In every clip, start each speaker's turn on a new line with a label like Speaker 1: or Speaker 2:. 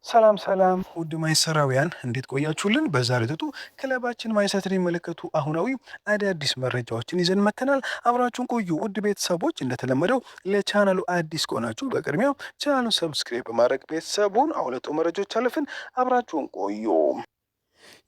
Speaker 1: ሰላም ውድ ማይሰራውያን እንዴት ቆያችሁልን? በዛሬው ዕለት ክለባችን ማንቸስተር የሚመለከቱ አሁናዊ አዳዲስ መረጃዎችን ይዘን መጥተናል። አብራችሁን ቆዩ ውድ ቤተሰቦች። እንደተለመደው ለቻናሉ አዲስ ከሆናችሁ በቅድሚያ ቻናሉን ሰብስክራይብ በማድረግ ቤተሰቡን አሁለቱ መረጃዎች አለፍን። አብራችሁን ቆዩ።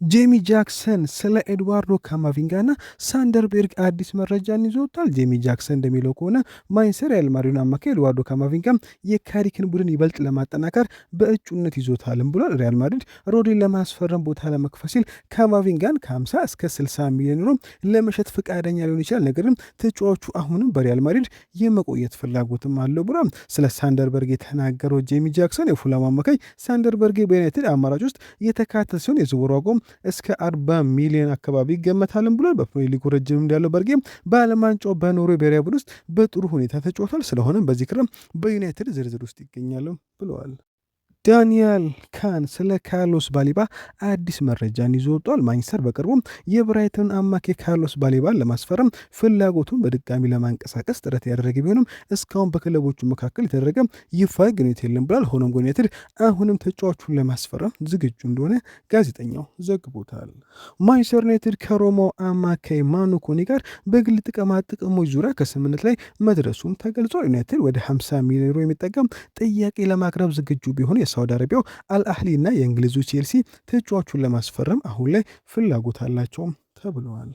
Speaker 1: ጄሚ ጃክሰን ስለ ኤድዋርዶ ካማቪንጋና ሳንደርቤርግ አዲስ መረጃን ይዞ ወጥቷል። ጄሚ ጃክሰን እንደሚለው ከሆነ ማንቸስተር ሪያል ማድሪድን አማካይ ኤድዋርዶ ካማቪንጋ የካሪክን ቡድን ይበልጥ ለማጠናከር በእጩነት ይዞታልም ብሏል። ሪያል ማድሪድ ሮድሪን ለማስፈረም ቦታ ለመክፈል ሲል ካማቪንጋን ከ50 እስከ 60 ሚሊዮን ዩሮ ለመሸጥ ፈቃደኛ ሊሆን ይችላል። ነገር ግን ተጫዋቹ አሁንም በሪያል ማድሪድ የመቆየት ፍላጎትም አለው ብሏል። ስለ ሳንደርበርግ የተናገረው ጄሚ ጃክሰን የፉላም አማካይ ሳንደርበርግ በዩናይትድ አማራጭ ውስጥ የተካተተ ሲሆን የዝውውር ዋጋው እስከ 40 ሚሊዮን አካባቢ ይገመታልም ብሏል። በፕሪሚየር ሊጉ ረጅም እንዳለው በርጌም በዓለም ዋንጫው በኖርዌይ ብሔራዊ ቡድን ውስጥ በጥሩ ሁኔታ ተጫውቷል። ስለሆነም በዚህ ክረምት በዩናይትድ ዝርዝር ውስጥ ይገኛሉ ብለዋል። ዳንኤል ካን ስለ ካርሎስ ባሊባ አዲስ መረጃን ይዞ ወጥቷል። ማንቸስተር በቅርቡ የብራይተን አማካይ ካርሎስ ባሊባን ለማስፈረም ፍላጎቱን በድጋሚ ለማንቀሳቀስ ጥረት ያደረገ ቢሆንም እስካሁን በክለቦቹ መካከል የተደረገ ይፋ ግንኙነት የለም ብሏል። ሆኖም ዩናይትድ አሁንም ተጫዋቹን ለማስፈረም ዝግጁ እንደሆነ ጋዜጠኛው ዘግቦታል። ማንቸስተር ዩናይትድ ከሮማው አማካይ ማኑ ኮኒ ጋር በግል ጥቅማ ጥቅሞች ዙሪያ ከስምምነት ላይ መድረሱም ተገልጿል። ዩናይትድ ወደ 50 ሚሊዮን ዩሮ የሚጠቀም ጥያቄ ለማቅረብ ዝግጁ ቢሆን የሳውዲ አረቢያው አልአህሊ እና የእንግሊዙ ቼልሲ ተጫዋቹን ለማስፈረም አሁን ላይ ፍላጎት አላቸውም ተብለዋል።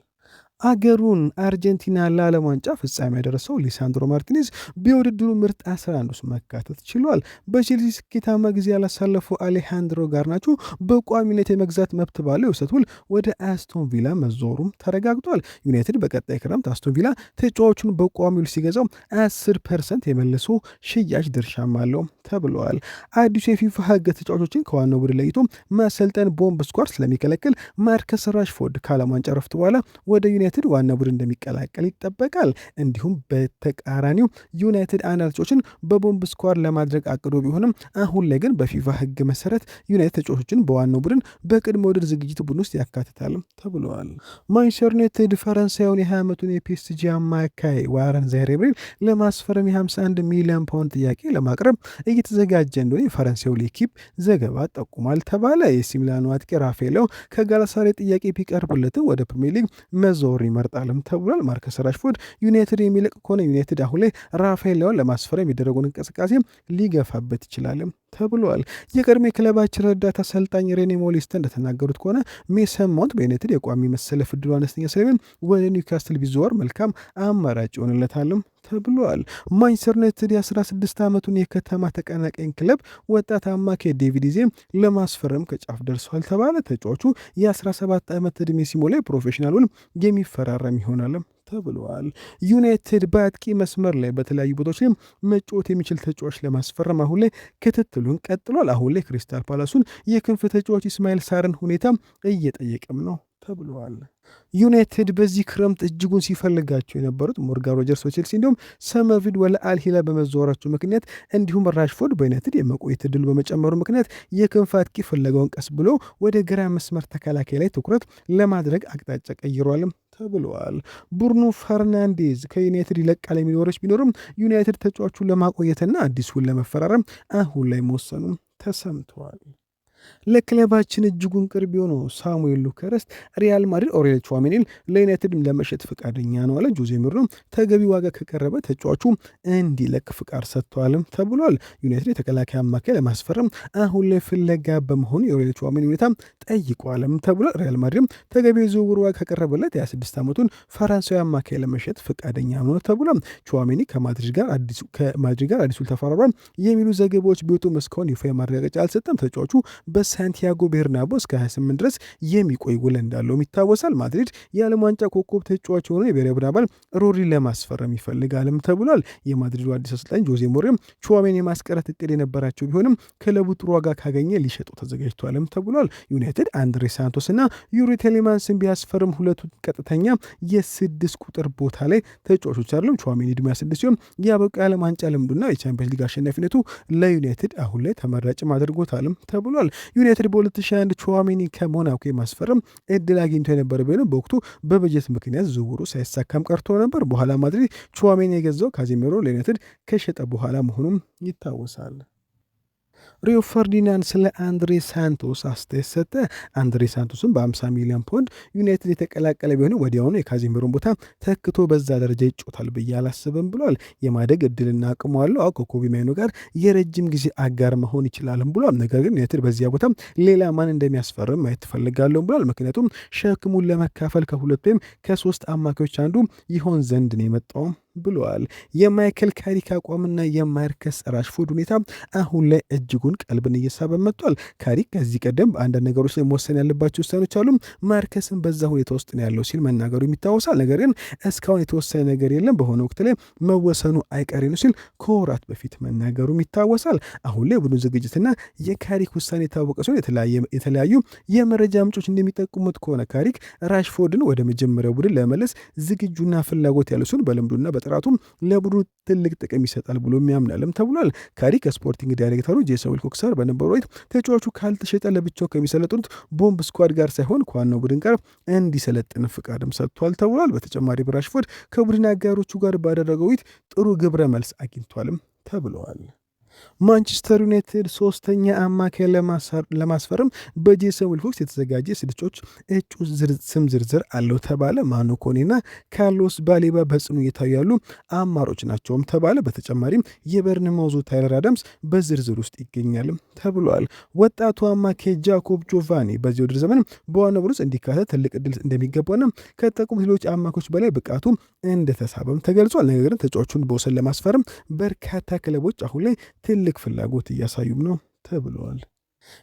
Speaker 1: አገሩን አርጀንቲና ለዓለም ዋንጫ ፍጻሜ ያደረሰው ሊሳንድሮ ማርቲኔዝ በውድድሩ ምርጥ 11 ውስጥ መካተት ችሏል። በቼልሲ ስኬታማ ጊዜ ያላሳለፈው አሌሃንድሮ ጋርናቾ በቋሚነት የመግዛት መብት ባለው የውሰት ውል ወደ አስቶን ቪላ መዞሩም ተረጋግጧል። ዩናይትድ በቀጣይ ክረምት አስቶን ቪላ ተጫዋቹን በቋሚ ውል ሲገዛው 10% የመልሶ ሽያጭ ድርሻም አለው ተብለዋል። አዲሱ የፊፋ ሕግ ተጫዋቾችን ከዋናው ቡድን ለይቶ ማሰልጠን ቦምብ ስኳድ ስለሚከለክል ማርከስ ራሽፎርድ ከዓለም ዋንጫ ረፍት በኋላ ወደ ዩናይትድ ዋና ቡድን እንደሚቀላቀል ይጠበቃል። እንዲሁም በተቃራኒው ዩናይትድ አንዳንድ ተጫዋቾችን በቦምብ ስኳድ ለማድረግ አቅዶ ቢሆንም አሁን ላይ ግን በፊፋ ሕግ መሰረት ዩናይትድ ተጫዋቾችን በዋናው ቡድን በቅድመ ውድድር ዝግጅት ቡድን ውስጥ ያካትታል ተብለዋል። ማንቸስተር ዩናይትድ ፈረንሳዩን የ20 ዓመቱን የፒኤስጂ አማካይ ዋረን ዛይሬብሪን ለማስፈረም የ51 ሚሊዮን ፓውንድ ጥያቄ ለማቅረብ እየተዘጋጀ እንደሆነ የፈረንሳዩ ሌኪፕ ዘገባ ጠቁሟል ተባለ። የሲ ሚላኑ አጥቂ ራፋኤሎ ከጋላሳሪ ጥያቄ ቢቀርብለትም ወደ ፕሪሚየር ሊግ መዞር ይመርጣልም ተብሏል። ማርከስ ራሽፎርድ ዩናይትድ የሚለቅ ከሆነ ዩናይትድ አሁን ላይ ራፋኤሎን ለማስፈረም የሚደረጉን እንቅስቃሴ ሊገፋበት ይችላልም ተብሏል። የቀድሞ የክለባችን ረዳት አሰልጣኝ ሬኔ ሞሊስተር እንደተናገሩት ከሆነ ሜሰን ማውንት በዩናይትድ የቋሚ መሰለፍ ዕድሉ አነስተኛ ስለሚሆን ወደ ኒውካስትል ቢዘዋወር መልካም አማራጭ ይሆንለታልም ተብሏል። ማንቸስተር ዩናይትድ የ16 ዓመቱን የከተማ ተቀናቃኝ ክለብ ወጣት አማካይ ዴቪድ ዜ ለማስፈረም ከጫፍ ደርሷል ተባለ። ተጫዋቹ የ17 ዓመት ዕድሜ ሲሞላ ፕሮፌሽናሉን የሚፈራረም ይሆናልም ተብለዋል። ዩናይትድ በአጥቂ መስመር ላይ በተለያዩ ቦታዎች ላይ መጫወት የሚችል ተጫዋች ለማስፈረም አሁን ላይ ክትትሉን ቀጥሏል። አሁን ላይ ክሪስታል ፓላሱን የክንፍ ተጫዋች ኢስማኤል ሳርን ሁኔታ እየጠየቀም ነው ተብለዋል። ዩናይትድ በዚህ ክረምት እጅጉን ሲፈልጋቸው የነበሩት ሞርጋን ሮጀርስ በቼልሲ እንዲሁም ሰመርቪድ ወደ አልሂላ በመዘዋወራቸው ምክንያት እንዲሁም ራሽፎርድ በዩናይትድ የመቆየት ዕድሉ በመጨመሩ ምክንያት የክንፍ አጥቂ ፍለጋውን ቀስ ብሎ ወደ ግራ መስመር ተከላካይ ላይ ትኩረት ለማድረግ አቅጣጫ ቀይሯልም ተብለዋል። ብሩኖ ፈርናንዴዝ ከዩናይትድ ይለቃል የሚሉ ወሬዎች ቢኖርም ዩናይትድ ተጫዋቹን ለማቆየትና አዲሱን ለመፈራረም አሁን ላይ መወሰኑም ተሰምተዋል። ለክለባችን እጅጉን ቅርብ የሆነው ሳሙኤል ሉከረስት ሪያል ማድሪድ ኦሬል ቹዋሜኒን ለዩናይትድ ለመሸጥ ፈቃደኛ ነው አለ። ጆዜ ሞሪኖ ተገቢ ዋጋ ከቀረበ ተጫዋቹ እንዲለቅ ፍቃድ ሰጥተዋልም ተብሏል። ዩናይትድ የተከላካይ አማካይ ለማስፈረም አሁን ላይ ፍለጋ በመሆኑ የኦሬል ቹዋሜኒ ሁኔታ ጠይቋልም ተብሏል። ሪያል ማድሪድ ተገቢ የዝውውር ዋጋ ከቀረበለት የ26 ዓመቱን ፈረንሳዊ አማካይ ለመሸጥ ፈቃደኛ ነው ተብሏል። ቹዋሜኒ ከማድሪድ ጋር አዲሱ ተፈራርሟል የሚሉ ዘገባዎች ቢወጡም እስካሁን ይፋ ማረጋገጫ አልሰጠም። ተጫዋቹ በሳንቲያጎ ቤርናቦ እስከ 28 ድረስ የሚቆይ ውል እንዳለውም ይታወሳል። ማድሪድ የዓለም ዋንጫ ኮከብ ተጫዋች የሆነ የብሔራዊ ቡድን አባል ሮድሪን ለማስፈረም ይፈልጋልም ተብሏል። የማድሪዱ አዲስ አሰልጣኝ ጆዜ ሞሪኖ ቹዋሜኒ የማስቀረት እቅድ የነበራቸው ቢሆንም ክለቡ ጥሩ ዋጋ ካገኘ ሊሸጡ ተዘጋጅቷልም ተብሏል። ዩናይትድ አንድሬ ሳንቶስ እና ዩሪ ቴሌማንስን ቢያስፈርም ሁለቱ ቀጥተኛ የ6 ቁጥር ቦታ ላይ ተጫዋቾች አይደሉም። ቹዋሜኒ ዕድሜ 6 ሲሆን ያበቃ የዓለም ዋንጫ ልምዱና የቻምፒየንስ ሊግ አሸናፊነቱ ለዩናይትድ አሁን ላይ ተመራጭም አድርጎታልም ተብሏል። ዩናይትድ በ2021 ቹዋሜኒ ከሞናኮ የማስፈረም እድል አግኝቶ የነበረ ቢሆንም በወቅቱ በበጀት ምክንያት ዝውውሩ ሳይሳካም ቀርቶ ነበር። በኋላ ማድሪድ ቹዋሜኒ የገዛው ካዜሜሮ ለዩናይትድ ከሸጠ በኋላ መሆኑም ይታወሳል። ሪዮ ፈርዲናንድ ስለ አንድሬ ሳንቶስ አስተያየት ሰጠ። አንድሬ ሳንቶስም በ50 ሚሊዮን ፓውንድ ዩናይትድ የተቀላቀለ ቢሆንም ወዲያውኑ የካዜሚሮን ቦታ ተክቶ በዛ ደረጃ ይጮታል ብዬ አላስብም ብሏል። የማደግ እድልና አቅሙ አለው። ከኮቢ ማይኖ ጋር የረጅም ጊዜ አጋር መሆን ይችላልም ብሏል። ነገር ግን ዩናይትድ በዚያ ቦታ ሌላ ማን እንደሚያስፈርም ማየት ትፈልጋለሁ ብሏል። ምክንያቱም ሸክሙን ለመካፈል ከሁለት ወይም ከሶስት አማካዮች አንዱ ይሆን ዘንድ ነው የመጣው ብለዋል። የማይክል ካሪክ አቋምና የማርከስ ራሽፎርድ ሁኔታ አሁን ላይ እጅጉን ቀልብን እየሳበ መጥቷል። ካሪክ ከዚህ ቀደም በአንዳንድ ነገሮች ላይ መወሰን ያለባቸው ውሳኔዎች አሉ፣ ማርከስን በዛ ሁኔታ ውስጥ ነው ያለው ሲል መናገሩ የሚታወሳል። ነገር ግን እስካሁን የተወሰነ ነገር የለም፣ በሆነ ወቅት ላይ መወሰኑ አይቀሬ ነው ሲል ከወራት በፊት መናገሩ ይታወሳል። አሁን ላይ ቡድን ዝግጅትና የካሪክ ውሳኔ የታወቀ ሲሆን የተለያዩ የመረጃ ምንጮች እንደሚጠቁሙት ከሆነ ካሪክ ራሽፎርድን ወደ መጀመሪያው ቡድን ለመለስ ዝግጁና ፍላጎት ያለው ሲሆን በልምዱና ጥራቱም ለቡድኑ ትልቅ ጥቅም ይሰጣል ብሎ የሚያምናለም ተብሏል። ካሪክ ስፖርቲንግ ዳይሬክተሩ ጄሰን ዊልኮክስ በነበሩ ወቅት ተጫዋቹ ካልተሸጠ ለብቻው ከሚሰለጥኑት ቦምብ ስኳድ ጋር ሳይሆን ከዋናው ቡድን ጋር እንዲሰለጥን ፍቃድም ሰጥቷል ተብሏል። በተጨማሪ ራሽፎርድ ከቡድን አጋሮቹ ጋር ባደረገው ውይይት ጥሩ ግብረ መልስ አግኝቷልም ተብለዋል። ማንቸስተር ዩናይትድ ሶስተኛ አማካይ ለማስፈረም በጄሰን ዊልኮክስ የተዘጋጀ ስድስቶች እጩ ስም ዝርዝር አለው ተባለ። ማኑ ኮኔና ካርሎስ ባሌባ በጽኑ እየታዩ ያሉ አማሮች ናቸውም ተባለ። በተጨማሪም የበርንማውዙ ታይለር አዳምስ በዝርዝር ውስጥ ይገኛልም ተብሏል። ወጣቱ አማካይ ጃኮብ ጆቫኒ በዚህ ውድድር ዘመን በዋና ቡድን ውስጥ እንዲካተት ትልቅ እድል እንደሚገባውና ከጠቁም ሌሎች አማካዮች በላይ ብቃቱ እንደተሳበም ተገልጿል። ነገር ግን ተጫዋቹን በወሰን ለማስፈረም በርካታ ክለቦች አሁን ላይ ትልቅ ፍላጎት እያሳዩም ነው ተብለዋል።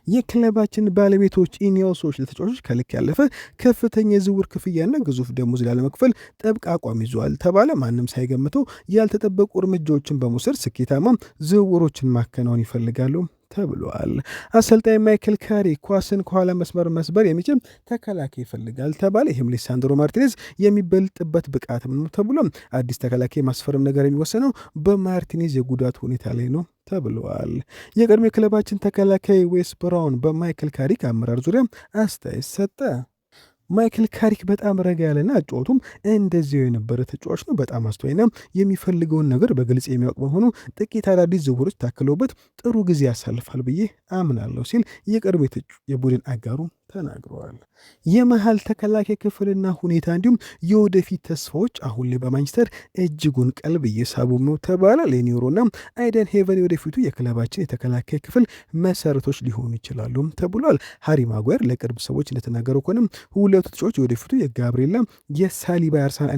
Speaker 1: የክለባችን ባለቤቶች ኢኒዮሶች ለተጫዋቾች ከልክ ያለፈ ከፍተኛ የዝውውር ክፍያና ግዙፍ ደሞዝ ላለመክፈል ጥብቅ አቋም ይዘዋል ተባለ። ማንም ሳይገምተው ያልተጠበቁ እርምጃዎችን በመውሰድ ስኬታማ ዝውውሮችን ማከናወን ይፈልጋሉ ተብሏል። አሰልጣኝ ማይክል ካሪክ ኳስን ከኋላ መስመር መስበር የሚችል ተከላካይ ይፈልጋል ተባለ። ይህም ሊሳንድሮ ማርቲኔዝ የሚበልጥበት ብቃትም ነው ተብሎ አዲስ ተከላካይ ማስፈረም ነገር የሚወሰነው በማርቲኔዝ የጉዳት ሁኔታ ላይ ነው ተብለዋል። የቀድሞ የክለባችን ተከላካይ ዌስ ብራውን በማይክል ካሪክ አመራር ዙሪያ አስተያየት ሰጠ። ማይክል ካሪክ በጣም ረጋ ያለና አጫወቱም እንደዚያው የነበረ ተጫዋች ነው። በጣም አስተዋይና የሚፈልገውን ነገር በግልጽ የሚያውቅ በሆኑ ጥቂት አዳዲስ ዝውውሮች ታክለውበት ጥሩ ጊዜ ያሳልፋል ብዬ አምናለሁ ሲል የቀድሞ የቡድን አጋሩ ተናግረዋል። የመሃል ተከላካይ ክፍልና ሁኔታ እንዲሁም የወደፊት ተስፋዎች አሁን ላይ በማንቸስተር እጅጉን ቀልብ እየሳቡ ነው ተባለ። ሌኒዮሮና አይደን ሄቨን የወደፊቱ የክለባችን የተከላካይ ክፍል መሰረቶች ሊሆኑ ይችላሉ ተብሏል። ሃሪ ማጓየር ለቅርብ ሰዎች እንደተናገረው ከሆነም ሁለቱ ተጫዋቾች የወደፊቱ የጋብሪኤልና የሳሊባ የአርሰናል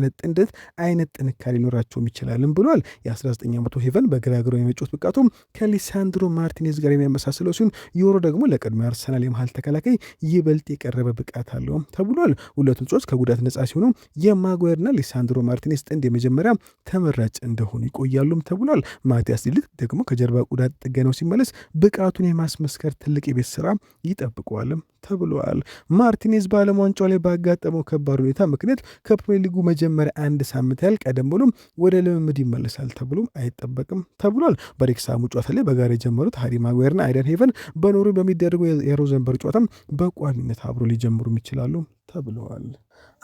Speaker 1: አይነት ጥንካሬ ሊኖራቸውም ይችላልም ብሏል። የ19 ዓመቱ ሄቨን በግራ እግሩ የመጫወት ብቃቱ ከሊሳንድሮ ማርቲኔዝ ጋር የሚያመሳስለው ሲሆን ዮሮ ደግሞ ለቀድሞ አርሰናል የመሃል ተከላካይ ይበልጥ የቀረበ ብቃት አለው ተብሏል። ሁለቱም ተጫዋቾች ከጉዳት ነጻ ሲሆኑ የማጓየርና ሊሳንድሮ ማርቲኔዝ ጥንድ የመጀመሪያ ተመራጭ እንደሆኑ ይቆያሉም ተብሏል። ማቲያስ ዲሊት ደግሞ ከጀርባ ጉዳት ጥገናው ሲመለስ ብቃቱን የማስመስከር ትልቅ የቤት ስራ ይጠብቀዋልም ተብሏል። ማርቲኔዝ በዓለም ዋንጫው ላይ ባጋጠመው ከባድ ሁኔታ ምክንያት ከፕሪሚየር ሊጉ መጀመሪያ አንድ ሳምንት ያህል ቀደም ብሎም ወደ ልምምድ ይመለሳል ተብሎም አይጠበቅም ተብሏል። በሬክሳሙ ጨዋታ ላይ በጋራ የጀመሩት ሃሪ ማጓየርና አይደን ሄቨን በኖርዌይ በሚደረገው የሮዘንበርግ ጨዋታም በቋሚነት አብሮ ሊጀምሩም ይችላሉ ተብለዋል።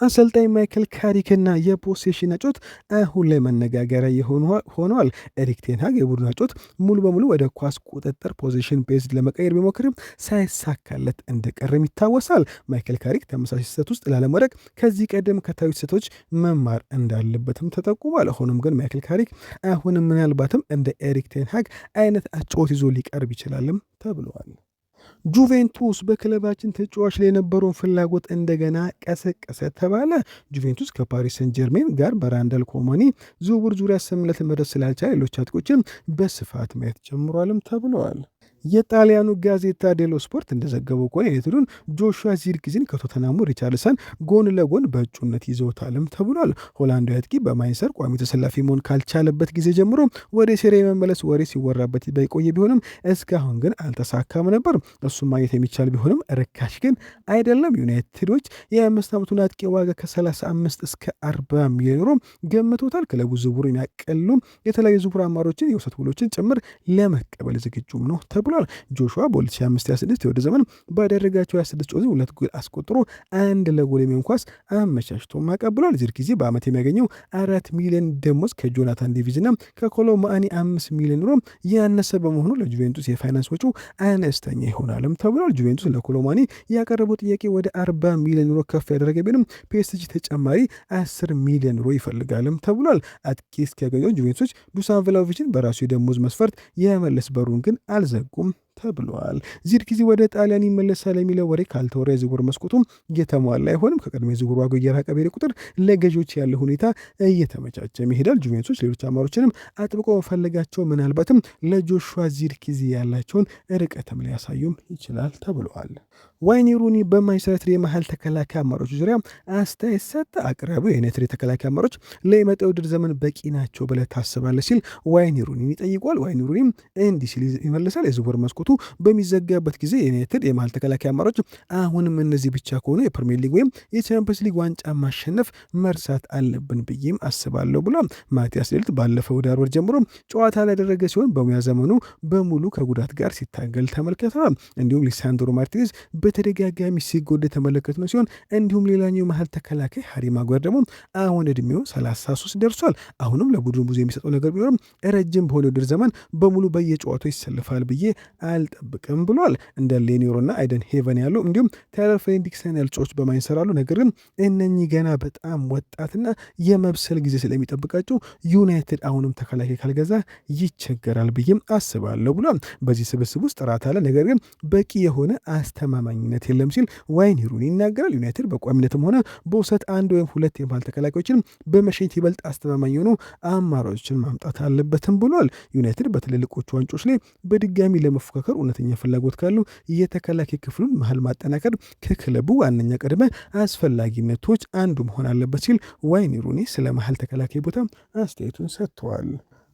Speaker 1: አሰልጣኝ ማይክል ካሪክና የፖሴሽን አጮት አሁን ላይ መነጋገሪያ ሆነዋል። ኤሪክ ቴን ሃግ የቡድን አጮት ሙሉ በሙሉ ወደ ኳስ ቁጥጥር ፖዚሽን ቤዝድ ለመቀየር ቢሞክርም ሳይሳካለት እንደቀረም ይታወሳል። ማይክል ካሪክ ተመሳሳይ ስህተት ውስጥ ላለመውደቅ ከዚህ ቀደም ከታዩ ስህተቶች መማር እንዳለበትም ተጠቁሟል። ሆኖም ግን ማይክል ካሪክ አሁንም ምናልባትም እንደ ኤሪክ ቴን ሃግ አይነት አጮት ይዞ ሊቀርብ ይችላልም ተብለዋል። ጁቬንቱስ በክለባችን ተጫዋች ላይ የነበረውን ፍላጎት እንደገና ቀሰቀሰ ተባለ። ጁቬንቱስ ከፓሪስ ሰን ጀርሜን ጋር በራንዳል ኮማኒ ዝውውር ዙሪያ ስምምነት መድረስ ስላልቻለ ሌሎች አጥቂዎችን በስፋት ማየት ጀምሯልም ተብለዋል። የጣሊያኑ ጋዜጣ ዴሎ ስፖርት እንደዘገበው ከሆነ ዩናይትዱን ጆሹዋ ዚርክዚን ከቶተናሙ ሪቻርልሰን ጎን ለጎን በእጩነት ይዘውታልም ተብሏል። ሆላንዳዊ አጥቂ በማይንሰር ቋሚ ተሰላፊ መሆን ካልቻለበት ጊዜ ጀምሮ ወደ ሴሪያ የመመለስ ወሬ ሲወራበት በቆየ ቢሆንም እስካሁን ግን አልተሳካም ነበር። እሱም ማግኘት የሚቻል ቢሆንም ርካሽ ግን አይደለም። ዩናይትዶች የ25 ዓመቱን አጥቂ ዋጋ ከ35 እስከ 40 ሚሊዮን ዩሮ ገምቶታል። ክለቡ ዝውውሩ የሚያቀሉ የተለያዩ ዝውውር አማሮችን የውሰት ውሎችን ጭምር ለመቀበል ዝግጁም ነው ተብሏል። ብሏል። ጆሹዋ በ2025-26 የወደ ዘመን ባደረጋቸው 26 ጨዋታዎች 2 ጎል አስቆጥሮ 1 ለጎል የሚሆን ኳስ አመቻችቶ ማቀብሏል። ዚርክዚ በአመት የሚያገኘው 4 ሚሊዮን ደሞዝ ከጆናታን ዴቪድና ከኮሎሙአኒ 5 ሚሊዮን ዩሮ ያነሰ በመሆኑ ለጁቬንቱስ የፋይናንስ ወጪው አነስተኛ ይሆናልም ተብሏል። ጁቬንቱስ ለኮሎሙአኒ ያቀረበው ጥያቄ ወደ 40 ሚሊዮን ዩሮ ከፍ ያደረገ ቢሆንም ፒኤስጂ ተጨማሪ 10 ሚሊዮን ዩሮ ይፈልጋልም ተብሏል። አጥቂ እስኪያገኙ ጁቬንቱስ ዱሳን ቭላሆቪችን በራሱ የደሞዝ መስፈርት የመለስ በሩን ግን አልዘጉም ተብሏል። ዚርክዚ ወደ ጣሊያን ይመለሳል የሚለው ወሬ ካልተወራ የዝውውር መስኮቱም እየተሟላ አይሆንም። ከቀድሞ የዝውውር ዋጋው እየራቀ በሄደ ቁጥር ለገዢዎች ያለ ሁኔታ እየተመቻቸ ይሄዳል። ጁቬንቱስ ሌሎች አማራጮችንም አጥብቆ መፈለጋቸው ምናልባትም ለጆሹዋ ዚርክዚ ያላቸውን ርቀትም ሊያሳዩም ይችላል ተብሏል። ዋይኒ ሩኒ በማንቸስተር ዩናይትድ የመሃል ተከላካይ አማራጮች ዙሪያ አስተያየት ሰጠ። አቅራቢው የዩናይትድ የተከላካይ አማራጮች ለመጪው ውድድር ዘመን በቂ ናቸው ብለህ ታስባለህ ሲል ዋይኒ ሩኒን ይጠይቋል። ዋይኒ ሩኒም እንዲህ ሲል ይመልሳል። የዝውውር መስኮቱ በሚዘጋበት ጊዜ የዩናይትድ የመሃል ተከላካይ አማራጮች አሁንም እነዚህ ብቻ ከሆነ የፕሪሚየር ሊግ ወይም የቻምፒየንስ ሊግ ዋንጫ ማሸነፍ መርሳት አለብን ብዬም አስባለሁ ብሏል። ማቲያስ ዴሊት ባለፈው ዳር ወር ጀምሮ ጨዋታ ላደረገ ሲሆን በሙያ ዘመኑ በሙሉ ከጉዳት ጋር ሲታገል ተመልክተናል። እንዲሁም ሊሳንድሮ ማርቲኔዝ በተደጋጋሚ ሲጎዳ የተመለከትነው ሲሆን እንዲሁም ሌላኛው መሃል ተከላካይ ሃሪ ማጓየር ደግሞ አሁን እድሜው 33 ደርሷል። አሁንም ለቡድኑ ብዙ የሚሰጠው ነገር ቢኖርም ረጅም በሆነ ውድድር ዘመን በሙሉ በየጨዋታው ይሰልፋል ብዬ አልጠብቅም ብሏል። እንደ ሌኒዮሮና አይደን ሄቨን ያሉ እንዲሁም ታይለር ፍሬንዲክሰን ያሉ ተጫዋቾች በማይሰራሉ ነገር ግን እነኚህ ገና በጣም ወጣትና የመብሰል ጊዜ ስለሚጠብቃቸው ዩናይትድ አሁንም ተከላካይ ካልገዛ ይቸገራል ብዬም አስባለሁ ብሏል። በዚህ ስብስብ ውስጥ ጥራት አለ፣ ነገር ግን በቂ የሆነ አስተማማኝነት የለም ሲል ዋይኒ ሩኒ ይናገራል። ዩናይትድ በቋሚነትም ሆነ በውሰት 1 ወይም 2 የመሃል ተከላካዮችን በመሸኘት ይበልጥ አስተማማኝ የሆኑ አማራጮችን ማምጣት አለበትም ብሏል። ዩናይትድ በትልልቆቹ ዋንጫዎች ላይ በድጋሚ ለመፎካከር እውነተኛ ፍላጎት ካሉ የተከላካይ ክፍሉን መሃል ማጠናከር ከክለቡ ዋነኛ ቅድመ አስፈላጊነቶች አንዱ መሆን አለበት ሲል ዋይኒ ሩኒ ስለ መሃል ተከላካይ ቦታ አስተያየቱን ሰጥተዋል።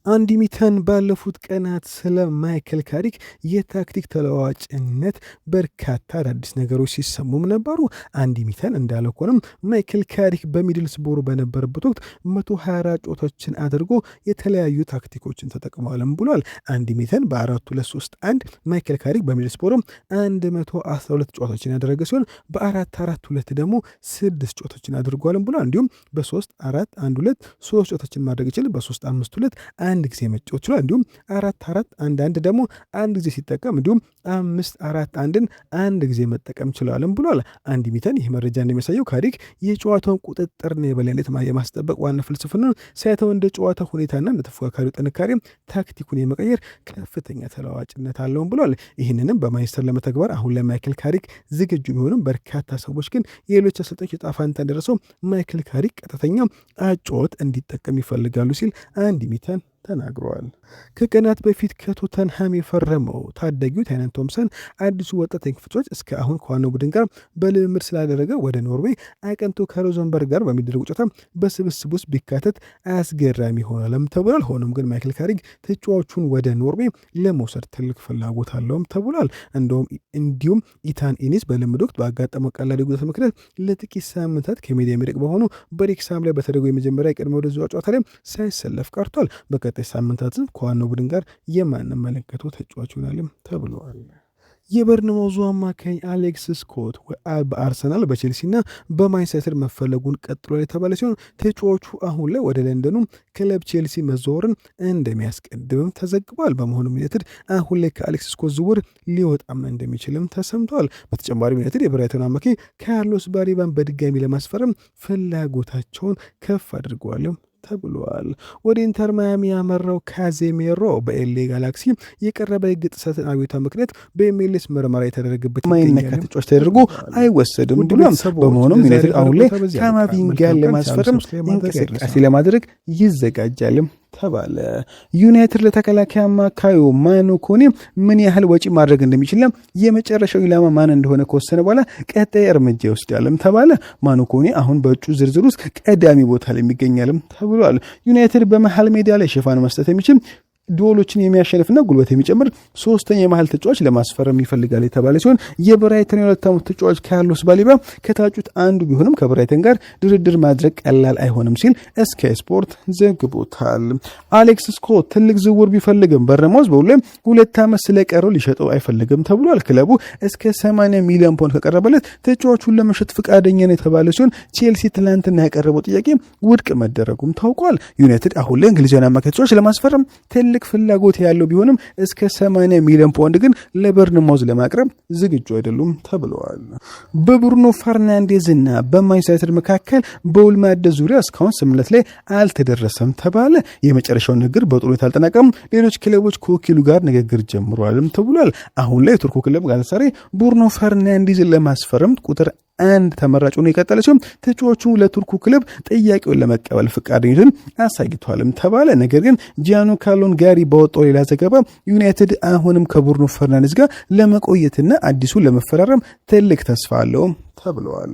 Speaker 1: አንዲ ሚተን ባለፉት ቀናት ስለ ማይክል ካሪክ የታክቲክ ተለዋዋጭነት በርካታ አዳዲስ ነገሮች ሲሰሙም ነበሩ። አንዲ ሚተን እንዳለው ከሆነም ማይክል ካሪክ በሚድልስቦሮ በነበረበት ወቅት 124 ጨዋታዎችን አድርጎ የተለያዩ ታክቲኮችን ተጠቅመዋልም ብሏል። አንዲ ሚተን በ4-2-3-1 ማይክል ካሪክ በሚድልስቦሮ 112 ጨዋታዎችን ያደረገ ሲሆን በ4-4-2 ደግሞ 6 ጨዋታዎችን አድርጓልም ብሏል። እንዲሁም በ3-4-1-2 3 ጨዋታዎችን ማድረግ ይችላል። በ3-5-2 አንድ ጊዜ መጫወት ይችላል። እንዲሁም 4-4-1-1 ደግሞ አንድ ጊዜ ሲጠቀም እንዲሁም 5-4-1ን አንድ ጊዜ መጠቀም ይችላልም ብሏል። አንዲ ሚተን ይህ መረጃ እንደሚያሳየው ካሪክ የጨዋታውን ቁጥጥርና የበላይነት የማስጠበቅ ዋና ፍልስፍና ሳይተው እንደ ጨዋታ ሁኔታና እንደ ተፎካካሪው ጥንካሬ ታክቲኩን የመቀየር ከፍተኛ ተለዋዋጭነት አለውም ብሏል። ይህንንም በማንቸስተር ለመተግበር አሁን ላይ ማይክል ካሪክ ዝግጁ ቢሆንም በርካታ ሰዎች ግን የሌሎች አሰልጣኞች ዕጣ ፈንታ እንደደረሰው ማይክል ካሪክ ቀጥተኛ አጨዋወት እንዲጠቀም ይፈልጋሉ ሲል አንዲ ሚተን ተናግረዋል። ከቀናት በፊት ከቶተንሃም የፈረመው ታዳጊው ታይነን ቶምሰን አዲሱ ወጣት ተጫዋች እስከ አሁን ከዋናው ቡድን ጋር በልምምድ ስላደረገ ወደ ኖርዌይ አቀንቶ ከሮዘንበርግ ጋር በሚደረግ ጨዋታ በስብስብ ውስጥ ቢካተት አስገራሚ ይሆናልም ተብሏል። ሆኖም ግን ማይክል ካሪክ ተጫዋቹን ወደ ኖርዌይ ለመውሰድ ትልቅ ፍላጎት አለውም ተብሏል። እንዲሁም ኢታን ኢኒስ በልምድ ወቅት ባጋጠመው ቀላል ጉዳት ምክንያት ለጥቂት ሳምንታት ከሜዳ የሚርቅ በሆኑ በሬክሳም ላይ በተደረገው የመጀመሪያ የቅድመ ወደዚያ ጨዋታ ላይ ሳይሰለፍ ቀርቷል። በቀጣይ ሳምንታት ከዋናው ቡድን ጋር የማንመለከተው ተጫዋች ይሆናልም ተብሏል። የበርንማውዙ አማካኝ አሌክስ ስኮት በአርሰናል በቼልሲና በማንቸስተር መፈለጉን ቀጥሏል የተባለ ሲሆን ተጫዋቹ አሁን ላይ ወደ ለንደኑ ክለብ ቼልሲ መዘዋወርን እንደሚያስቀድምም ተዘግቧል። በመሆኑም ዩናይትድ አሁን ላይ ከአሌክስ ስኮት ዝውውር ሊወጣም እንደሚችልም ተሰምቷል። በተጨማሪም ዩናይትድ የብራይተን አማካኝ ካርሎስ ባሪባን በድጋሚ ለማስፈረም ፍላጎታቸውን ከፍ አድርገዋልም ተብሏል። ወደ ኢንተር ማያሚ ያመራው ካዜሜሮ በኤልኤ ጋላክሲ የቀረበ የሕግ ጥሰትን አቤቱታ ምክንያት በኤምኤልኤስ ምርመራ የተደረገበት ማይነካ ተጫዋች ተደርጎ አይወሰድም ብሏል። በመሆኑም ዩናይትድ አሁን ላይ ካማቪንጋን ለማስፈረም እንቅስቃሴ ለማድረግ ይዘጋጃልም ተባለ። ዩናይትድ ለተከላካይ አማካዩ ማኑ ኮኔ ምን ያህል ወጪ ማድረግ እንደሚችልና የመጨረሻው ኢላማ ማን እንደሆነ ከወሰነ በኋላ ቀጣይ እርምጃ ይወስዳልም ተባለ። ማኑ ኮኔ አሁን በእጩ ዝርዝር ውስጥ ቀዳሚ ቦታ ላይ የሚገኛልም ተብሏል። ዩናይትድ በመሃል ሜዳ ላይ ሽፋን መስጠት የሚችል ዱዌሎችን የሚያሸንፍና ጉልበት የሚጨምር ሶስተኛ የመሃል ተጫዋች ለማስፈረም ይፈልጋል የተባለ ሲሆን የብራይተን የ2 ዓመት ተጫዋች ካርሎስ ባሌባ ከታጩት አንዱ ቢሆንም ከብራይተን ጋር ድርድር ማድረግ ቀላል አይሆንም ሲል ስካይ ስፖርት ዘግቦታል። አሌክስ ስኮት ትልቅ ዝውውር ቢፈልግም በርነማውዝ በሁሌም 2 ዓመት ስለቀረው ሊሸጠው አይፈልግም ተብሏል። ክለቡ እስከ 80 ሚሊዮን ፓውንድ ከቀረበለት ተጫዋቹን ለመሸጥ ፈቃደኛ ነው የተባለ ሲሆን ቼልሲ ትላንትና ያቀረበው ጥያቄ ውድቅ መደረጉም ታውቋል። ዩናይትድ አሁን ላይ እንግሊዛዊ አማካይ ተጫዋች ለማስፈረም ትልቅ ፍላጎት ያለው ቢሆንም እስከ 80 ሚሊዮን ፓውንድ ግን ለበርንማውዝ ለማቅረብ ዝግጁ አይደሉም ተብለዋል። በብሩኖ ፈርናንዴዝ እና በማንቸስተር ዩናይትድ መካከል በውል ማደስ ዙሪያ እስካሁን ስምምነት ላይ አልተደረሰም ተባለ። የመጨረሻው ንግግር በጥሩ ሁኔታ አልተጠናቀቀም። ሌሎች ክለቦች ከወኪሉ ጋር ንግግር ጀምሯልም ተብሏል። አሁን ላይ የቱርኩ ክለብ ጋላታሳራይ ብሩኖ ፈርናንዴዝን ለማስፈረም ቁጥር አንድ ተመራጭ ሆኖ የቀጠለ ሲሆን ተጫዋቹ ለቱርኩ ክለብ ጥያቄውን ለመቀበል ፈቃደኝነትን አሳይቷልም ተባለ። ነገር ግን ጂያኖ ካሎን ጋሪ ባወጣው ሌላ ዘገባ ዩናይትድ አሁንም ከብሩኖ ፈርናንዴዝ ጋር ለመቆየትና አዲሱን ለመፈራረም ትልቅ ተስፋ አለው ተብለዋል።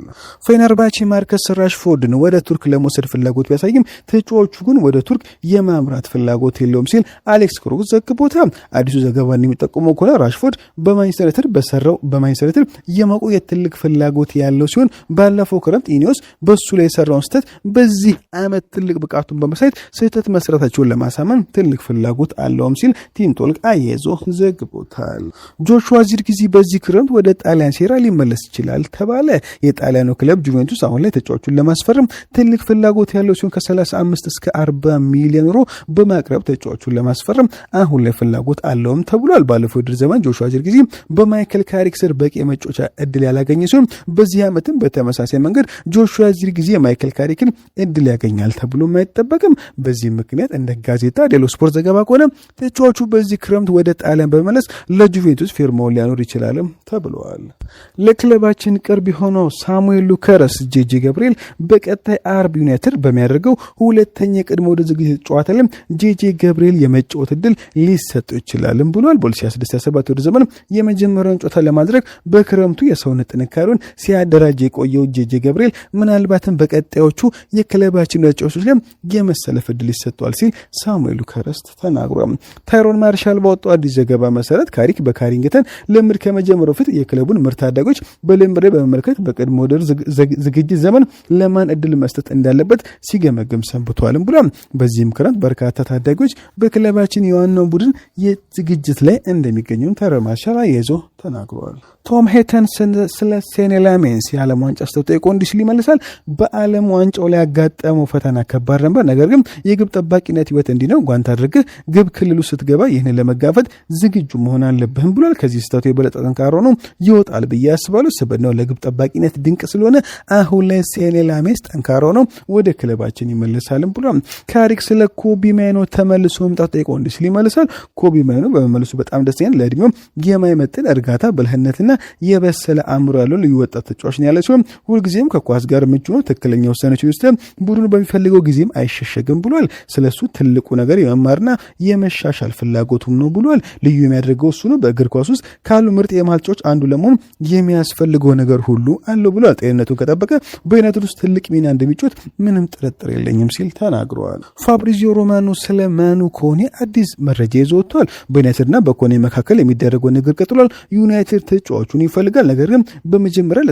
Speaker 1: ፌነርባቼ ማርከስ ራሽፎርድን ወደ ቱርክ ለመውሰድ ፍላጎት ቢያሳይም ተጫዋቹ ግን ወደ ቱርክ የማምራት ፍላጎት የለውም ሲል አሌክስ ክሮክስ ዘግቦታል። አዲሱ ዘገባ እንደሚጠቁመው ከሆነ ራሽፎርድ በማንቸስተር ዩናይትድ በሰራው በማንቸስተር ዩናይትድ የመቆየት ትልቅ ፍላጎት ያለው ሲሆን ባለፈው ክረምት ኢኒዮስ በሱ ላይ የሰራውን ስህተት በዚህ ዓመት ትልቅ ብቃቱን በማሳየት ስህተት መስራታቸውን ለማሳመን ትልቅ ፍላጎት አለውም ሲል ቲም ቶልክ አያይዞ ዘግቦታል። ጆሹዋ ዚርክዚ በዚህ ክረምት ወደ ጣሊያን ሴራ ሊመለስ ይችላል ተባለ። የጣሊያኑ ክለብ ጁቬንቱስ አሁን ላይ ተጫዋቹን ለማስፈረም ትልቅ ፍላጎት ያለው ሲሆን ከ35 እስከ 40 ሚሊዮን ዩሮ በማቅረብ ተጫዋቹን ለማስፈረም አሁን ላይ ፍላጎት አለውም ተብሏል። ባለፈው ውድድር ዘመን ጆሹዋ ዚርክዚ በማይክል ካሪክ ስር በቂ የመጫወቻ እድል ያላገኘ ሲሆን በዚህ ዓመትም በተመሳሳይ መንገድ ጆሹዋ ዚርክዚ የማይክል ካሪክን እድል ያገኛል ተብሎ አይጠበቅም። በዚህ ምክንያት እንደ ጋዜጣ ዴሎ ስፖርት ዘገባ ከሆነ ተጫዋቹ በዚህ ክረምት ወደ ጣሊያን በመለስ ለጁቬንቱስ ፊርማውን ሊያኖር ይችላልም ተብሏል። ለክለባችን ቅርብ ሆነው ሳሙኤል ሉከረስ ጄጄ ገብርኤል በቀጣይ አርብ ዩናይትድ በሚያደርገው ሁለተኛ የቅድመ ወደ ዝግጅት ጨዋታ ላይ ጄጄ ገብርኤል የመጫወት እድል ሊሰጠው ይችላልም ብሏል። በ2016/17 ወደ ዘመን የመጀመሪያውን ጨዋታ ለማድረግ በክረምቱ የሰውነት ጥንካሬውን ሲያደራጅ የቆየው ጄጄ ገብርኤል ምናልባትም በቀጣዮቹ የክለባችን ተጫዋቾች ላይ የመሰለፍ እድል ይሰጠዋል ሲል ሳሙኤል ሉከረስ ተናግሯል። ታይሮን ማርሻል ባወጣው አዲስ ዘገባ መሰረት ካሪክ በካሪንግተን ልምድ ከመጀመሪያው ፊት የክለቡን ምርት አዳጎች በልምድ በመመልከት በቀድሞ ወደ ዝግጅት ዘመን ለማን እድል መስጠት እንዳለበት ሲገመግም ሰንብቷልም ብሏል። በዚህም ክረምት በርካታ ታዳጊዎች በክለባችን የዋናው ቡድን የዝግጅት ላይ እንደሚገኙ ታይሮን ማርሻል አያይዞ ተናግሯል። ቶም ሄተን ስለ ሴኔ ላሜንስ የዓለም ዋንጫ ስተጠይቆ እንዲህ ሲል ይመልሳል። በዓለም ዋንጫው ላይ ያጋጠመው ፈተና ከባድ ነበር፣ ነገር ግን የግብ ጠባቂነት ህይወት እንዲህ ነው። ጓንት አድርገህ ግብ ክልሉ ስትገባ ይህንን ለመጋፈጥ ዝግጁ መሆን አለብህም ብሏል። ከዚህ ስህተቱ የበለጠ ጠንካራ ነው ይወጣል ብዬ አስባለሁ። ስብዕናው ለግብ ጠባቂነት ድንቅ ስለሆነ አሁን ላይ ሴኔ ላሜንስ ጠንካራ ነው፣ ወደ ክለባችን ይመለሳልም ብሏል። ካሪክ ስለ ኮቢ ማይኖ ተመልሶ መምጣት ጠይቆ እንዲህ ሲል ይመልሳል። ኮቢ ማይኖ በመመለሱ በጣም ደስተኛ፣ ለእድሜው የማይመጥን እርጋታ ብልህነትና የበሰለ አእምሮ ያለው ልዩ ወጣት ተጫዋች ነው ያለ ሲሆን ሁልጊዜም ከኳስ ጋር ምቹ ነው፣ ትክክለኛ ውሳኔዎች ውስጥ ቡድኑ በሚፈልገው ጊዜም አይሸሸግም ብሏል። ስለሱ ትልቁ ነገር የመማርና የመሻሻል ፍላጎቱም ነው ብሏል። ልዩ የሚያደርገው እሱ ነው። በእግር ኳስ ውስጥ ካሉ ምርጥ የመሃል ተጫዋቾች አንዱ ለመሆን የሚያስፈልገው ነገር ሁሉ አለው ብሏል። ጤንነቱን ከጠበቀ በዩናይትድ ውስጥ ትልቅ ሚና እንደሚጫወት ምንም ጥርጥር የለኝም ሲል ተናግረዋል። ፋብሪዚዮ ሮማኖ ስለ ማኑ ኮኔ አዲስ መረጃ ይዞ ወጥቷል። በዩናይትድና በኮኔ መካከል የሚደረገው ንግግር ቀጥሏል። ዩናይትድ ተጫዋቹን ይፈልጋል፣ ነገር ግን በመጀመሪያ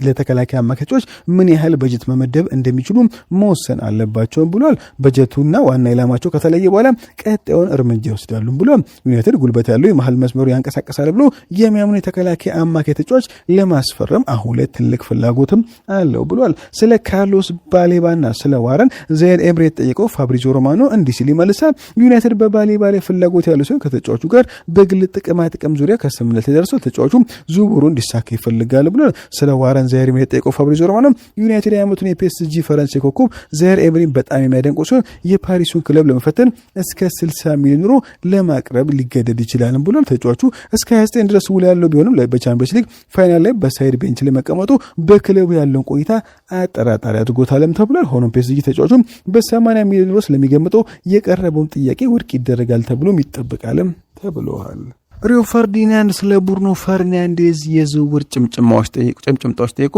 Speaker 1: ለተከላካይ አማካዮች ምን ያህል በጀት መመደብ እንደሚችሉ መወሰን አለባቸው ብሏል። በጀቱና ዋና ኢላማቸው ከተለየ በኋላ ቀጣዩን እርምጃ ይወስዳሉ ብሏል። ዩናይትድ ጉልበት ያለው የመሃል መስመሩ ያንቀሳቀሳል ብሎ የሚያምኑ የተከላካይ አማካይ ተጫዋች ለማስፈረም አሁን ላይ ትልቅ ፍላጎትም አለው ብሏል። ስለ ካርሎስ ባሌባና ስለ ዋረን ዛይር ኤምሬ ጠየቀው ፋብሪዚዮ ሮማኖ እንዲህ ሲል ይመልሳል። ዩናይትድ በባሌባ ላይ ፍላጎት ያለው ሲሆን ከተጫዋቹ ጋር በግል ጥቅም ዙሪያ ከስምምነት ደርሰው ተጫዋቹ ዝውውሩ እንዲሳካ ይፈልጋል ብሏል። ስለ ዋረን ዛይር ኤምሬ ጠየቀው ፋብሪዚዮ ሮማኖ ዩናይትድ የዓመቱን የፒኤስጂ ፈረንሳይ ኮከብ ዛይር ኤምሬን በጣም የሚያደንቁ ሲሆን የፓሪሱን ክለብ ለመፈተን እስከ 60 ሚሊዮን ዩሮ ለማቅረብ ሊገደድ ይችላል ብሏል። ተጫዋቹ እስከ 29 ድረስ ውል ያለው ቢሆንም በቻምፒየንስ ሊግ ፋይናል ላይ በሳይድ ቤንች ላይ መቀመጡ በክለቡ ያለውን ቆይታ አጠራጣሪ አድርጎታልም ተብሏል። ሆኖም ፒኤስጂ ተጫዋቹ በ80 ሚሊዮን ዩሮ ስለሚገምጠው የቀረበውን ጥያቄ ውድቅ ይደረጋል ተብሎም ይጠበቃልም ተብሏል። ሪዮ ፈርዲናንድ ስለ ብሩኖ ፈርናንዴዝ የዝውውር ጭምጭምታዎች ጠይቆ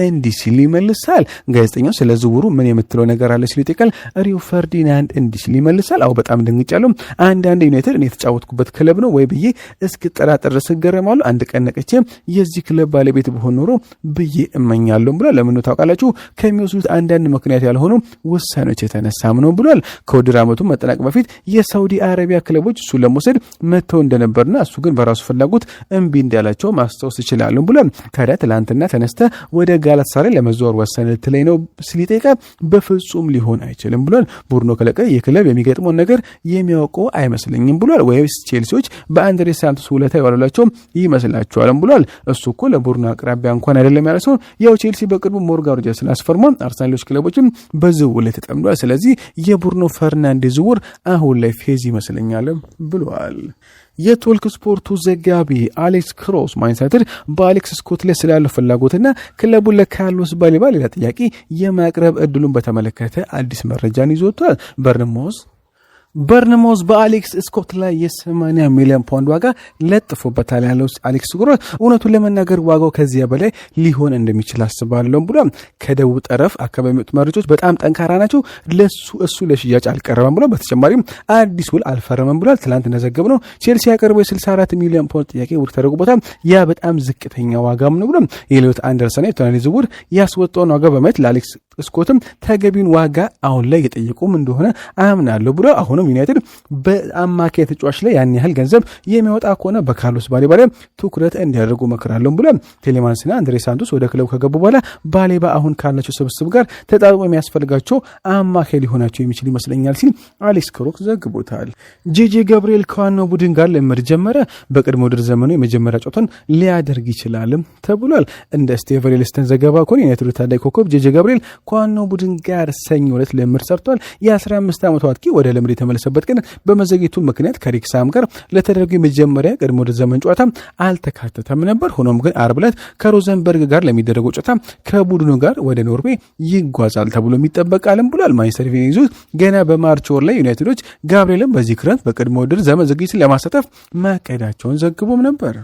Speaker 1: እንዲህ ሲል ይመልሳል። ጋዜጠኛው ስለ ዝውውሩ ምን የምትለው ነገር አለ ሲል ይጠይቃል። ሪዮ ፈርዲናንድ እንዲህ ሲል ይመልሳል። አዎ በጣም ደንግጫለሁ። አንዳንድ ዩናይትድ እኔ የተጫወትኩበት ክለብ ነው ወይ ብዬ እስክጠራጠር ድረስ እገረማለሁ። አንድ ቀን ነቅቼ የዚህ ክለብ ባለቤት በሆን ኖሮ ብዬ እመኛለሁ ብሏል። ለምን ነው ታውቃላችሁ? ከሚወስዱት አንዳንድ ምክንያት ያልሆኑ ውሳኔዎች የተነሳም ነው ብሏል። ከውድድር ዓመቱ መጠናቀቅ በፊት የሳውዲ አረቢያ ክለቦች እሱ ለመውሰድ መጥተው እንደነበርና እሱ ግን በራሱ ፍላጎት እምቢ እንዳላቸው ማስታወስ ይችላሉ ብሏል። ታዲያ ትላንትና ተነስተ ወደ ጋላታሳራይ ለመዘዋወር ወሰነ ልትለኝ ነው ሲል ይጠይቃል። በፍጹም ሊሆን አይችልም ብሏል። ብሩኖ ከለቀቀ የክለብ የሚገጥመውን ነገር የሚያውቀው አይመስለኝም ብሏል። ወይስ ቼልሲዎች በአንድሬ ሳንቶስ ውለታ ይዋሉላቸው ይመስላችኋልም ብሏል። እሱ እኮ ለቡርኖ አቅራቢያ እንኳን አይደለም ያለ ሲሆን ያው ቼልሲ በቅርቡ ሞርጋን ሮጀርስን አስፈርሟል። አርሰናሎች ክለቦችም በዝውውር ላይ ተጠምዷል። ስለዚህ የብሩኖ ፈርናንዴዝ ዝውውር አሁን ላይ ፌዝ ይመስለኛል ብሏል። የቶልክ ስፖርቱ ዘጋቢ አሌክስ ክሮስ ማንቸስተር በአሌክስ ስኮት ላይ ስላለው ፍላጎትና ክለቡን ለካርሎስ ባሌባ ሌላ ጥያቄ የማቅረብ እድሉን በተመለከተ አዲስ መረጃን ይዞታል። በርንማውዝ በአሌክስ ስኮት ላይ የ80 ሚሊዮን ፓውንድ ዋጋ ለጥፎበታል ያለው አሌክስ ክሮስ እውነቱን ለመናገር ዋጋው ከዚያ በላይ ሊሆን እንደሚችል አስባለሁ ብሏል። ከደቡብ ጠረፍ አካባቢ የሚወጡት መረጃዎች በጣም ጠንካራ ናቸው። እሱ ለሽያጭ አልቀረበም ብሏል። በተጨማሪም አዲስ ውል አልፈረመም ብሏል። ትላንት እንደዘገብነው ቼልሲ ያቀረበው የ64 ሚሊዮን ፓውንድ ጥያቄ ውድቅ ተደርጎበታል። ያ በጣም ዝቅተኛ ዋጋም ነው ብሏል። የኤሊዮት አንደርሰን የቶናሊ ዝውውር ያስወጣውን ዋጋ በማየት ለአሌክስ ስኮትም ተገቢውን ዋጋ አሁን ላይ የጠየቁም እንደሆነ አምናለሁ ብሎ አሁንም ዩናይትድ በአማካይ ተጫዋች ላይ ያን ያህል ገንዘብ የሚያወጣ ከሆነ በካርሎስ ባሌባ ላይ ትኩረት እንዲያደርጉ መክራለሁ ብሎ ቴሌማንስና አንድሬ ሳንቶስ ወደ ክለቡ ከገቡ በኋላ ባሌባ አሁን ካላቸው ስብስብ ጋር ተጣጣሞ የሚያስፈልጋቸው አማካይ ሊሆናቸው የሚችል ይመስለኛል ሲል አሌክስ ክሮስ ዘግቦታል። ጄጄ ገብርኤል ከዋናው ቡድን ጋር ልምድ ጀመረ። በቅድመ ውድድር ዘመኑ የመጀመሪያ ጨዋታውን ሊያደርግ ይችላልም ተብሏል። እንደ ስቴቨን ኤልስተን ዘገባ ከሆነ የዩናይትድ ታዳጊ ኮከብ ጄጄ ገብርኤል ከዋናው ቡድን ጋር ሰኞ ዕለት ልምድ ሰርቷል። የ15 ዓመቱ አጥቂ ወደ ልምድ የተመለሰበት ግን በመዘግየቱ ምክንያት ከሪክሳም ጋር ለተደረገው የመጀመሪያ ቅድመ ውድድር ዘመን ጨዋታ አልተካተተም ነበር። ሆኖም ግን ዓርብ ዕለት ከሮዘንበርግ ጋር ለሚደረገው ጨዋታ ከቡድኑ ጋር ወደ ኖርዌይ ይጓዛል ተብሎ የሚጠበቃልም ብሏል። ማንቸስተር ዩናይትድ ገና በማርች ወር ላይ ዩናይትዶች ጋብርኤልን በዚህ ክረምት በቅድመ ውድድር ዘመን ዝግጅት ለማሳተፍ ማቀዳቸውን ዘግቦም ነበር።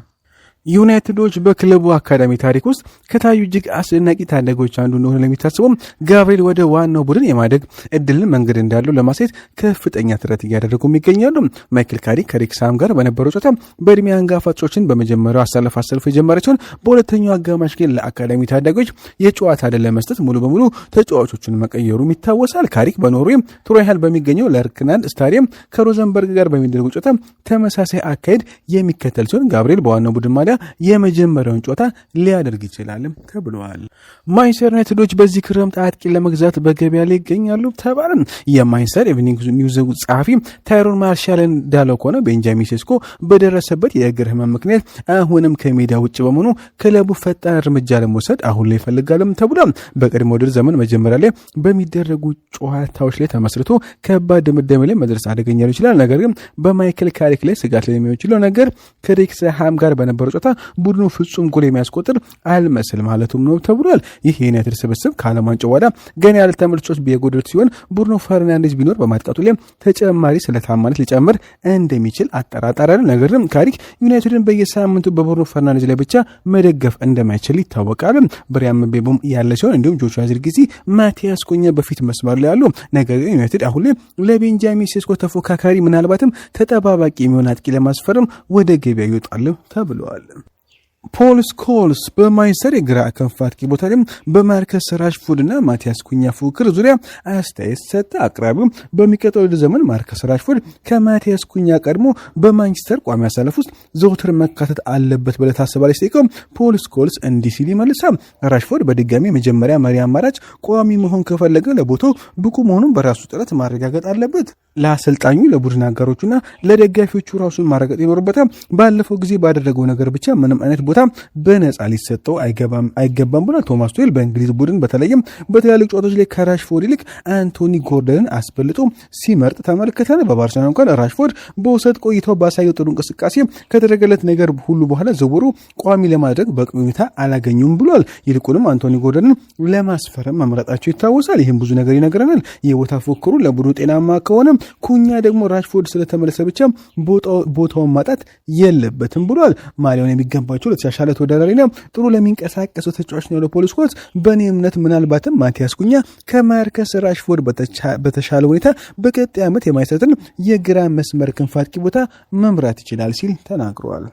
Speaker 1: ዩናይትዶች በክለቡ አካዳሚ ታሪክ ውስጥ ከታዩ እጅግ አስደናቂ ታዳጊዎች አንዱ እንደሆነ ለሚታስበው ጋብርኤል ወደ ዋናው ቡድን የማደግ እድልን መንገድ እንዳለው ለማሳየት ከፍተኛ ጥረት እያደረጉ ይገኛሉ። ማይክል ካሪክ ከሪክሳም ጋር በነበረው ጨዋታ በእድሜ አንጋፋ ተጫዋቾችን በመጀመሪያው አሰልፎ የጀመረ ሲሆን በሁለተኛው አጋማሽ ግን ለአካዳሚ ታዳጊዎች የጨዋታ ዕድል ለመስጠት ሙሉ በሙሉ ተጫዋቾችን መቀየሩም ይታወሳል። ካሪክ በኖርዌይ ትሮይሃል በሚገኘው ለርክናንድ ስታዲየም ከሮዘንበርግ ጋር በሚደረገው ጨዋታ ተመሳሳይ አካሄድ የሚከተል ሲሆን ጋብርኤል በዋናው ቡድን ማሊያ የመጀመሪያውን ጨዋታ ሊያደርግ ይችላል ተብሏል። ማንቸስተር ዩናይትዶች በዚህ ክረምት አጥቂ ለመግዛት በገበያ ላይ ይገኛሉ ተባለ። የማንቸስተር ኢቭኒንግ ኒውስ ጸሐፊ ታይሮን ማርሻል እንዳለው ከሆነ ቤንጃሚን ሴስኮ በደረሰበት የእግር ህመም ምክንያት አሁንም ከሜዳ ውጭ በመሆኑ ክለቡ ፈጣን እርምጃ ለመውሰድ አሁን ላይ ይፈልጋልም ተብሏል። በቀድሞ ውድድር ዘመን መጀመሪያ ላይ በሚደረጉ ጨዋታዎች ላይ ተመስርቶ ከባድ ድምዳሜ ላይ መድረስ አደገኛ ሊሆን ይችላል። ነገር ግን በማይክል ካሪክ ላይ ስጋት ላይ የሚችለው ነገር ከሪክስሃም ጋር በነበረው ጨዋታ ቡድኑ ፍጹም ጎል የሚያስቆጥር አልመስል ማለቱም ነው ተብሏል። ይህ የዩናይትድ ስብስብ ከዓለም ዋንጫው በኋላ ገና ያለ ተመልካቾች ቢጎድሉት ሲሆን ብሩኖ ፈርናንዴዝ ቢኖር በማጥቃቱ ላይ ተጨማሪ ስለታማነት ሊጨምር እንደሚችል አጠራጣሪ ነው። ነገር ግን ካሪክ ዩናይትድን በየሳምንቱ በብሩኖ ፈርናንዴዝ ላይ ብቻ መደገፍ እንደማይችል ይታወቃል። ብሪያን ምቤሞም ያለ ሲሆን እንዲሁም ጆሹዋ ዚርክዚ፣ ማቲያስ ኩኛ በፊት መስመር ላይ ያሉ። ነገር ግን ዩናይትድ አሁን ላይ ለቤንጃሚን ሴስኮ ተፎካካሪ ምናልባትም ተጠባባቂ የሚሆን አጥቂ ለማስፈረም ወደ ገበያ ይወጣል ተብሏል። ፖል ስኮልስ በማንቸስተር የግራ ክንፍ አጥቂ ቦታ ላይ በማርከስ ራሽፎርድና ማቲያስ ኩኛ ፉክክር ዙሪያ አስተያየት ሰጠ። አቅራቢው በሚቀጥለው ዘመን ማርከስ ራሽፎርድ ከማቲያስ ኩኛ ቀድሞ በማንቸስተር ቋሚ አሰላለፍ ውስጥ ዘውትር መካተት አለበት ብለህ ታስባለህ ሲጠይቀው ፖል ስኮልስ እንዲህ ሲል ይመልሳል። ራሽፎርድ በድጋሚ መጀመሪያ መሪ አማራጭ ቋሚ መሆን ከፈለገ ለቦታው ብቁ መሆኑን በራሱ ጥረት ማረጋገጥ አለበት። ለአሰልጣኙ ለቡድን አጋሮቹና ለደጋፊዎቹ ራሱን ማረጋገጥ ይኖርበታል። ባለፈው ጊዜ ባደረገው ነገር ብቻ ምንም አይነት ቦታ በነፃ ሊሰጠው አይገባም ብሏል። ቶማስ ቱዌል በእንግሊዝ ቡድን በተለይም በትላልቅ ጨዋታዎች ላይ ከራሽፎርድ ይልቅ አንቶኒ ጎርደንን አስበልጦ ሲመርጥ ተመልክተናል። በባርሴሎና እንኳን ራሽፎርድ በውሰት ቆይታው ባሳየው ጥሩ እንቅስቃሴ ከተደረገለት ነገር ሁሉ በኋላ ዝውውሩ ቋሚ ለማድረግ በቂ ሁኔታ አላገኙም ብሏል። ይልቁንም አንቶኒ ጎርደንን ለማስፈረም መምረጣቸው ይታወሳል። ይህም ብዙ ነገር ይነግረናል። የቦታ ፉክክሩ ለቡድኑ ጤናማ ከሆነ ኩኛ ደግሞ ራሽፎርድ ስለተመለሰ ብቻ ቦታውን ማጣት የለበትም ብሏል። ማሊያውን የሚገባቸው ለተሻሻለ ተወዳዳሪና ጥሩ ለሚንቀሳቀሰው ተጫዋች ነው ለፖሊስ ኮርስ። በእኔ እምነት ምናልባትም ማቲያስ ኩኛ ከማርከስ ራሽፎርድ በተሻለ ሁኔታ በቀጣይ ዓመት የማይሰጥን የግራ መስመር ክንፍ አጥቂ ቦታ መምራት ይችላል ሲል ተናግሯል።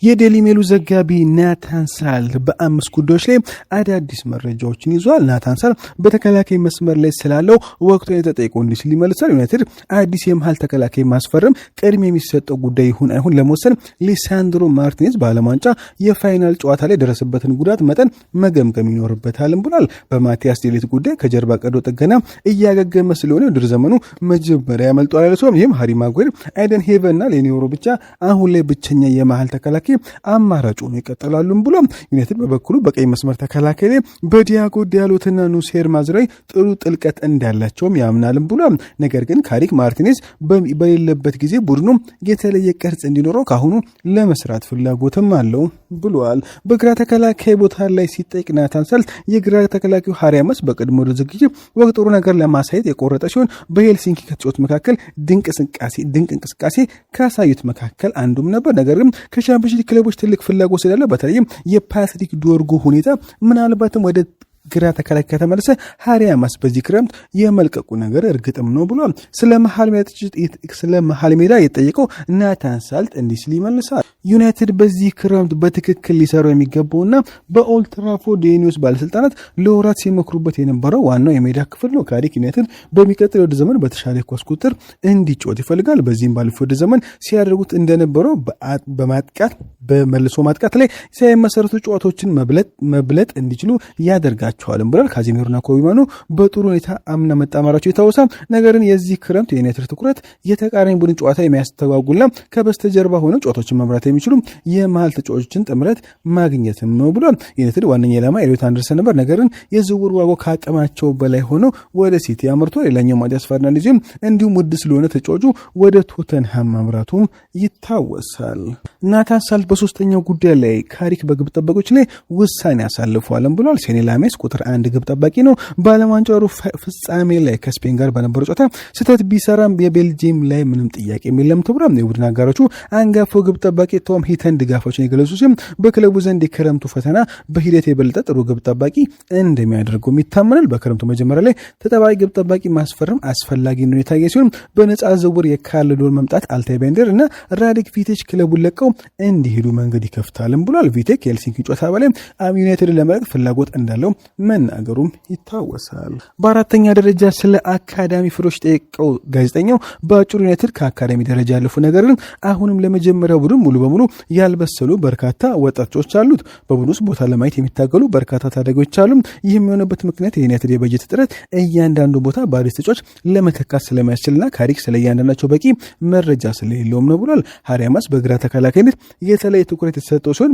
Speaker 1: የዴሊ ሜሉ ዘጋቢ ናታን ሳል በ5 ጉዳዮች ላይ አዳዲስ መረጃዎችን ይዟል። ናታን ሳል በተከላካይ መስመር ላይ ስላለው ወቅቱን የተጠየቀው እንዲህ ሲል ይመልሳል። ዩናይትድ አዲስ የመሃል ተከላካይ ማስፈረም ቅድሚያ የሚሰጠው ጉዳይ ይሁን አይሁን ለመወሰን ሊሳንድሮ ማርቲኔዝ በዓለም ዋንጫ የፋይናል ጨዋታ ላይ ደረሰበትን ጉዳት መጠን መገምገም ይኖርበታልም ብሏል። በማቲያስ ዴሊት ጉዳይ ከጀርባ ቀዶ ጥገና እያገገመ ስለሆነ የውድድር ዘመኑ መጀመሪያ ያመልጧል ያለ ሲሆን ይህም ሃሪ ማጓየር፣ አይደን ሄቨን እና ሌኒዮሮ ብቻ አሁን ላይ ብቸኛ የመሃል ተከላካይ አማራጭ ሆኖ ይቀጥላሉም ብሎ ዩናይትድ በበኩሉ በቀይ መስመር ተከላካይ ላይ በዲያጎ ዲያሎትና ኑሴር ማዝራዊ ጥሩ ጥልቀት እንዳላቸውም ያምናልም ብሎ ነገር ግን ካሪክ ማርቲኔዝ በሌለበት ጊዜ ቡድኑ የተለየ ቅርጽ እንዲኖረው ካሁኑ ለመስራት ፍላጎትም አለው ብሏል። በግራ ተከላካይ ቦታ ላይ ሲጠይቅ ናታን ሳል የግራ ተከላካዩ ሃሪያመስ በቅድሞ ዝግጅት ወቅት ጥሩ ነገር ለማሳየት የቆረጠ ሲሆን በሄልሲንኪ ከተጫወቱት መካከል ድንቅ እንቅስቃሴ ካሳዩት መካከል አንዱም ነበር። ነገር ግን ከሻምፒዮንስ ሊግ ክለቦች ትልቅ ፍላጎት ስላለ በተለይም የፓትሪክ ዶርጉ ሁኔታ ምናልባትም ወደ ግራ ተከላካይ ከተመለሰ ሃሪያማስ በዚህ ክረምት የመልቀቁ ነገር እርግጥም ነው ብሏል። ስለ መሃል ሜዳ የጠየቀው ናታን ሳልት እንዲህ ሲል ይመልሳል። ዩናይትድ በዚህ ክረምት በትክክል ሊሰሩ የሚገባውና በኦልድ ትራፎርድ የኒውስ ባለስልጣናት ለወራት ሲመክሩበት የነበረው ዋናው የሜዳ ክፍል ነው። ካሪክ ዩናይትድ በሚቀጥለው ወደ ዘመን በተሻለ ኳስ ቁጥር እንዲጫወት ይፈልጋል። በዚህም ባለፈው ወደ ዘመን ሲያደርጉት እንደነበረው በመልሶ ማጥቃት ላይ ሳይመሰረቱ ጨዋታዎችን መብለጥ እንዲችሉ ያደርጋል ቸዋልም ብሏል። ካዚሜሮና ኮቢ ማኑ በጥሩ ሁኔታ አምና መጣመራቸው ይታወሳል። ነገርን የዚህ ክረምት የዩናይትድ ትኩረት የተቃራኒ ቡድን ጨዋታ የሚያስተጓጉልና ከበስተጀርባ ሆነው ጨዋታዎችን መምራት የሚችሉ የመሃል ተጫዋቾችን ጥምረት ማግኘትም ነው ብሏል። ዩናይትድ ዋነኛ ዓላማ ኤሊዮት አንደርሰን ነበር። ነገርን የዝውውር ዋጋው ከአቅማቸው በላይ ሆነው ወደ ሲቲ አምርቷል። ሌላኛው ማቲያስ ፈርናንዴዝ እንዲሁም ውድ ስለሆነ ተጫዋቹ ወደ ቶተንሃም ማምራቱም ይታወሳል። ናታን ሳልት በሶስተኛው ጉዳይ ላይ ካሪክ በግብ ጠባቂዎች ላይ ውሳኔ ያሳልፈዋልም ብሏል። ሴኔ ላሜስ ቁጥር 1 ግብ ጠባቂ ነው። በዓለም ዋንጫው ሩብ ፍጻሜ ላይ ከስፔን ጋር በነበረው ጨዋታ ስህተት ቢሰራም የቤልጂየም ላይ ምንም ጥያቄ የለም ተብሏል። የቡድን አጋሮቹ አንጋፋው ግብ ጠባቂ ቶም ሂተን ድጋፎችን የገለጹ ሲሆን በክለቡ ዘንድ የክረምቱ ፈተና በሂደት የበለጠ ጥሩ ግብ ጠባቂ እንደሚያደርገው ይታመናል። በክረምቱ መጀመሪያ ላይ ተጠባቂ ግብ ጠባቂ ማስፈረም አስፈላጊ ነው የታየ ሲሆን በነፃ ዝውውር የካርሎዶር መምጣት አልታይ ቤንደር እና ራዲክ ቪቴች ክለቡን ለቀው እንዲሄዱ መንገድ ይከፍታልም ብሏል። ቪቴክ የሄልሲንኪ ጨዋታ በላይ ዩናይትድ ለመልቀቅ ፍላጎት እንዳለው መናገሩም ይታወሳል። በአራተኛ ደረጃ ስለ አካዳሚ ፍሬዎች ጠየቀው ጋዜጠኛው በአጭሩ ዩናይትድ ከአካዳሚ ደረጃ ያለፉ ነገር ግን አሁንም ለመጀመሪያው ቡድን ሙሉ በሙሉ ያልበሰሉ በርካታ ወጣቶች አሉት። በቡድን ውስጥ ቦታ ለማየት የሚታገሉ በርካታ ታዳጊዎች አሉ። ይህም የሆነበት ምክንያት የዩናይትድ የበጀት እጥረት እያንዳንዱ ቦታ በአዲስ ተጫዋች ለመተካት ስለማያስችልና ካሪክ ስለ እያንዳንዳቸው በቂ መረጃ ስለሌለውም ነው ብሏል። ሃሪያማስ በግራ ተከላካይነት የተለየ ትኩረት የተሰጠው ሲሆን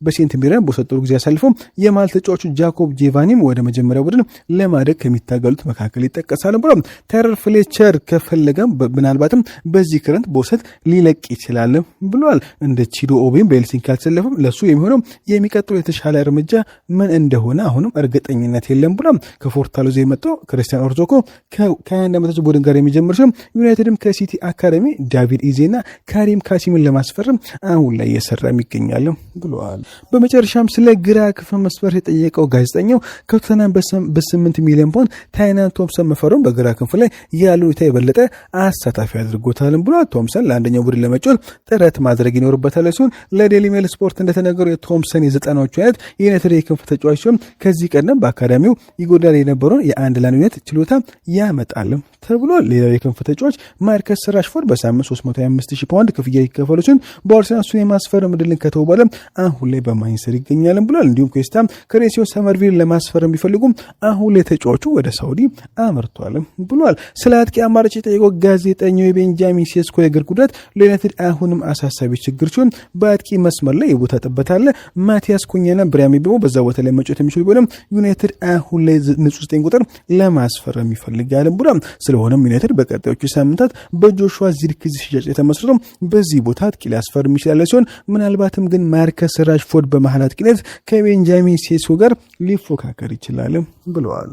Speaker 1: በሴንት ሚረን በሰጠው ጊዜ አሳልፈው የማል ተጫዋቹ ጃኮብ ጄቫኒም ወደ መጀመሪያ ቡድን ለማደግ ከሚታገሉት መካከል ይጠቀሳል ብሏል። ተረር ፍሌቸር ከፈለገም ምናልባትም በዚህ ክረምት በውሰት ሊለቅ ይችላል ብሏል። እንደ ቺዶ ኦቤም በሄልሲንኪ አልተሰለፈም። ለሱ የሚሆነው የሚቀጥለው የተሻለ እርምጃ ምን እንደሆነ አሁንም እርግጠኝነት የለም ብሏል። ከፎርታሎዛ የመጣው ክርስቲያን ኦርዞኮ ከ21 ዓመታቸው ቡድን ጋር የሚጀምር ሲሆን ዩናይትድም ከሲቲ አካዳሚ ዳቪድ ኢዜና ካሪም ካሲምን ለማስፈረም አሁን ላይ እየሰራ ይገኛል ብለዋል። በመጨረሻም ስለ ግራ ክፍል መስመር የጠየቀው ጋዜጠኛው ከቶተንሃም በ8 ሚሊዮን ፓውንድ ታይናን ቶምሰን መፈረሙ በግራ ክንፍ ላይ ያለው ሁኔታ የበለጠ አሳታፊ አድርጎታል ብሏል። ቶምሰን ለአንደኛው ቡድን ለመጫወት ጥረት ማድረግ ይኖርበታል ሲሆን ለዴሊ ሜል ስፖርት እንደተነገረው የቶምሰን የዘጠናዎቹ አይነት የዩናይትድ የክንፍ ተጫዋች ሲሆን ከዚህ ቀደም በአካዳሚው ይጎዳል የነበረውን የአንድ ለአንድ ችሎታ ያመጣል ተብሏል። ሌላው የክንፍ ተጫዋች ማርከስ ራሽፎርድ በሳምንት 325,000 ፓውንድ ክፍያ ይከፈሉ ሲሆን በአርሰናል እሱን የማስፈረም ዕድልን ከተው በኋላ አሁን ላይ በማንቸስተር ይገኛል ብሏል። እንዲሁም ከዌስትሃም ከሬሲዮ ሰመርቪል ለማስፈረም ቢፈልጉም አሁን ላይ ተጫዋቹ ወደ ሳውዲ አመርቷል ብሏል። ስለ አጥቂ አማራጭ የጠየቀው ጋዜጠኛው የቤንጃሚን ሴስኮ የእግር ጉዳት ለዩናይትድ አሁንም አሳሳቢ ችግር ሲሆን በአጥቂ መስመር ላይ የቦታ ጥበት አለ። ማቲያስ ኩኛና ብሪያም ቤሞ በዛ ቦታ ላይ መጫወት የሚችሉ ቢሆንም ዩናይትድ አሁን ላይ ንጹህ 9 ቁጥር ለማስፈረም ይፈልጋል ብሏል። ስለ ስለሆነም ዩናይትድ በቀጣዮቹ ሳምንታት በጆሹዋ ዚርክዚ ሽያጭ የተመስርተው በዚህ ቦታ አጥቂ ሊያስፈርም ይችላል ሲሆን ምናልባትም ግን ማርከስ ራሽፎርድ በመሃል አጥቂነት ከቤንጃሚን ሴስኮ ጋር ሊፎካከር ይችላል ብለዋል።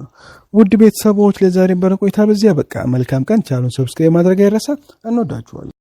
Speaker 1: ውድ ቤተሰቦች ለዛሬ በረቆይታ በዚያ በቃ። መልካም ቀን። ቻናሉን ሰብስክራይብ ማድረግ አይረሳ። እንወዳችኋለን።